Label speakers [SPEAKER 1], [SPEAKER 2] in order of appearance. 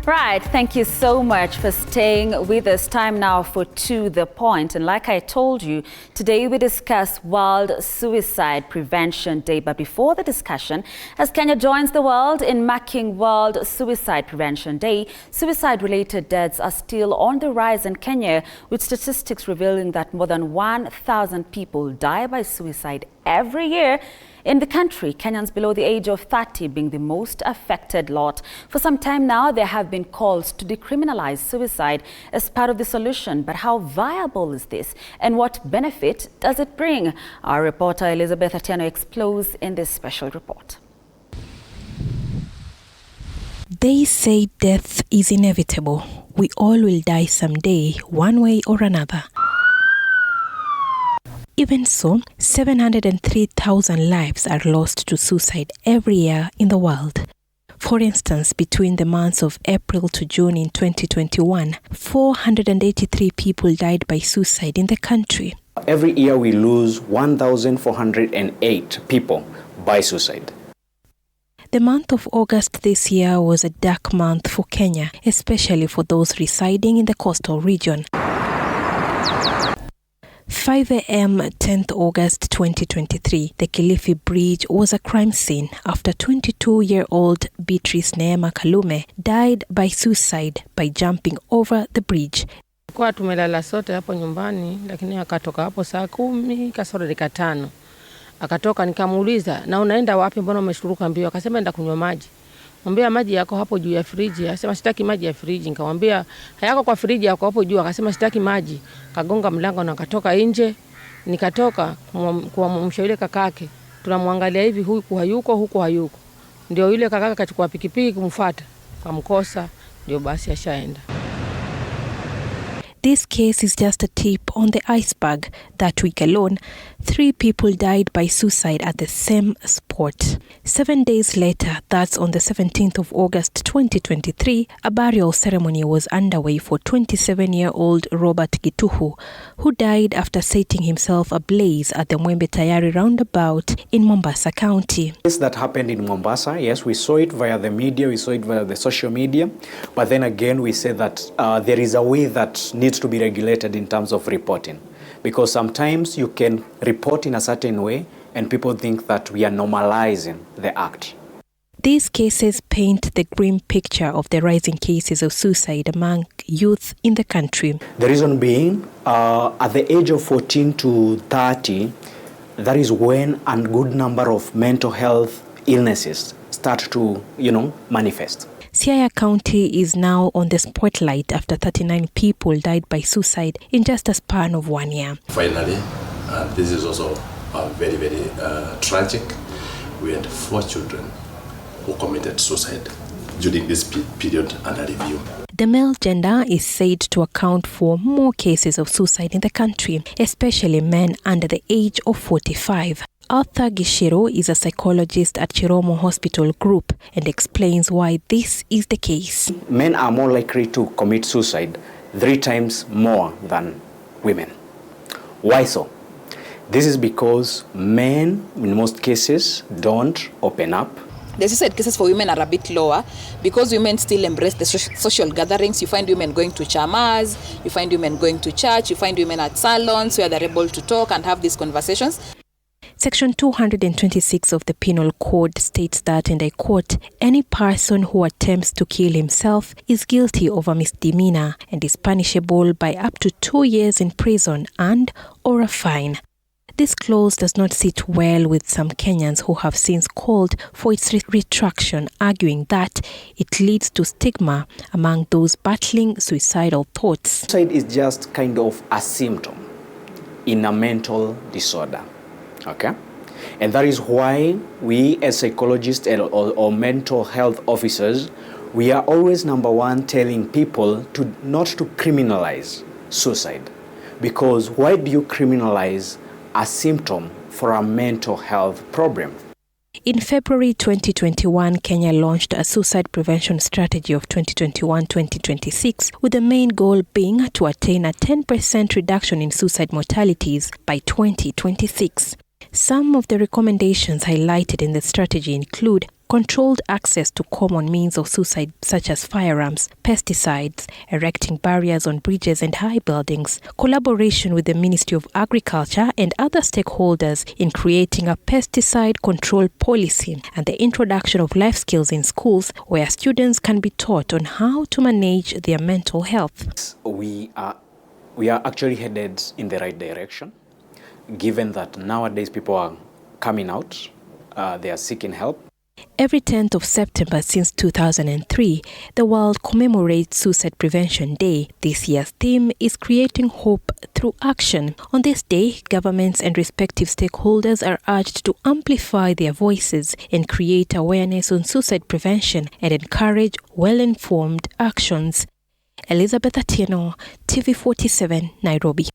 [SPEAKER 1] Right, thank you so much for staying with us. Time now for To The Point. And like I told you, today we discuss World Suicide Prevention Day. But before the discussion, as Kenya joins the world in marking World Suicide Prevention Day, suicide-related deaths are still on the rise in Kenya, with statistics revealing that more than 1,000 people die by suicide every year in the country, Kenyans below the age of 30 being the most affected lot. For some time now, there have been calls to decriminalize suicide as part of the solution. But how viable is this, and what benefit does it bring? Our reporter Elizabeth Atieno explores in this special report.
[SPEAKER 2] They say death is inevitable. We all will die someday, one way or another. Even so, 703,000 lives are lost to suicide every year in the world. For instance, between the months of April to June in 2021, 483 people died by suicide in the country.
[SPEAKER 3] Every year we lose 1,408 people by suicide.
[SPEAKER 2] The month of August this year was a dark month for Kenya, especially for those residing in the coastal region. 5 a.m. 10th August 2023, the Kilifi Bridge was a crime scene after 22-year-old Beatrice Neema Kalume died by suicide by jumping over the bridge.
[SPEAKER 4] Kwa tumelala sote hapo nyumbani, lakini akatoka hapo saa 10 kasoro dakika 5. Akatoka nikamuuliza, na unaenda wapi, mbona umeshuruka mbio? Akasema enda kunywa maji. Mwambia maji yako hapo juu ya friji. Akasema sitaki maji ya friji. Nikamwambia hayako kwa friji, yako hapo juu. Akasema sitaki maji. Kagonga mlango na akatoka nje. Nikatoka kumwamsha yule kakake. Tunamwangalia hivi, huku hayuko, huku hayuko. Ndio yule kakake kachukua pikipiki kumfuata. Kamkosa, ndio basi ashaenda.
[SPEAKER 2] This case is just a tip on the iceberg. That week alone, 3 people died by suicide at the same spot. 7 days later, that's on the 17th of August 2023, a burial ceremony was underway for 27-year-old Robert Gituhu, who died after setting himself ablaze at the Mwembe Tayari roundabout in Mombasa County.
[SPEAKER 3] This that happened in Mombasa, yes, we saw it via the media, we saw it via the social media, but then again we say that there is a way that needs to be regulated in terms of reporting, because sometimes you can report in a certain way and people think that we are normalizing the act.
[SPEAKER 2] These cases paint the grim picture of the rising cases of suicide among youth in the country.
[SPEAKER 3] The reason being, at the age of 14 to 30, that is when a good number of mental health illnesses start to, manifest.
[SPEAKER 2] Siaya County is now on the spotlight after 39 people died by suicide in just a span of 1 year.
[SPEAKER 5] Finally, this is also very, very tragic. We had 4 children who committed suicide during this period under review.
[SPEAKER 2] The male gender is said to account for more cases of suicide in the country, especially men under the age of 45. Arthur Gishiro is a psychologist at Chiromo Hospital Group and explains why this is the case.
[SPEAKER 3] Men are more likely to commit suicide 3 times more than women. Why so? This is because men, in most cases, don't open up.
[SPEAKER 6] The suicide cases for women are a bit lower because women still embrace the social gatherings. You find women going to chamas, you find women going to church, you find women at salons where they're able to talk and have these conversations.
[SPEAKER 2] Section 226 of the Penal Code states that, and I quote, any person who attempts to kill himself is guilty of a misdemeanor and is punishable by up to 2 years in prison and or a fine. This clause does not sit well with some Kenyans who have since called for its retraction, arguing that it leads to stigma among those battling suicidal thoughts.
[SPEAKER 3] Suicide is just kind of a symptom in a mental disorder. Okay? And that is why we as psychologists or mental health officers, we are always number one telling people not to criminalize suicide. Because why do you criminalize a symptom for a mental health problem?
[SPEAKER 2] In February 2021, Kenya launched a suicide prevention strategy of 2021-2026, with the main goal being to attain a 10% reduction in suicide mortalities by 2026. Some of the recommendations highlighted in the strategy include controlled access to common means of suicide such as firearms, pesticides, erecting barriers on bridges and high buildings, collaboration with the Ministry of Agriculture and other stakeholders in creating a pesticide control policy, and the introduction of life skills in schools where students can be taught on how to manage their mental health.
[SPEAKER 3] We are actually headed in the right direction, given that nowadays people are coming out, they are seeking help.
[SPEAKER 2] Every 10th of September since 2003, the world commemorates Suicide Prevention Day. This year's theme is creating hope through action. On this day, governments and respective stakeholders are urged to amplify their voices and create awareness on suicide prevention and encourage well-informed actions. Elizabeth Atieno, TV47, Nairobi.